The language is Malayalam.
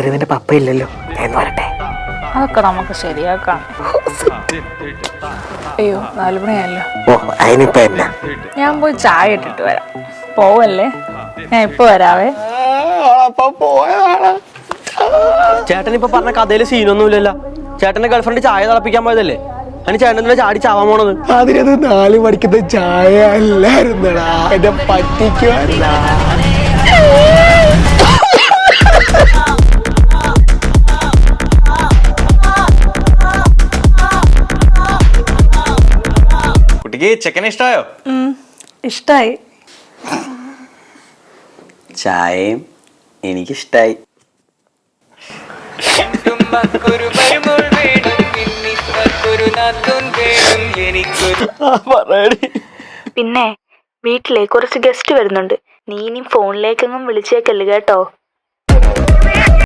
രാത്രി നിന്റെ പപ്പ ഇല്ലല്ലോ, എന്ന് പറയട്ടെ. അതൊക്കെ നമുക്ക് ശരിയാക്കാം. അയ്യോ 4 മണിയായല്ലോ. ഓ അതിനിപ്പ എന്നാ, ഞാൻ പോയി ചായ ഇട്ടിട്ട് വരാം. പോവല്ലേ, ഞാൻ ഇപ്പൊ വരാവേ. ചേട്ടൻ ഇപ്പൊ പറഞ്ഞ കഥയില് സീനൊന്നുമില്ലല്ലോ. ചേട്ടന്റെ ഗേൾഫ്രണ്ട് ചായ തിളപ്പിക്കാൻ പോയതല്ലേ, അതിന് ചേട്ടൻ എന്തിനാ ചാടി ചാവാൻ പോണത്? അതിനത് 4 മണിക്കത്തെ ചായ അല്ലായിരുന്നടാ, എന്നെ പറ്റിക്കുവാ. കുട്ടിക്ക് ചെക്കനെ ഇഷ്ടമായോ? ഇഷ്ടായി. ചായയും എനിക്കിഷ്ടായി. പിന്നെ വീട്ടിലെ കുറച്ച് ഗസ്റ്റ് വരുന്നുണ്ട്, നീ ഇനി ഫോണിലേക്കെങ്ങും വിളിച്ചേക്കല്ല് കേട്ടോ.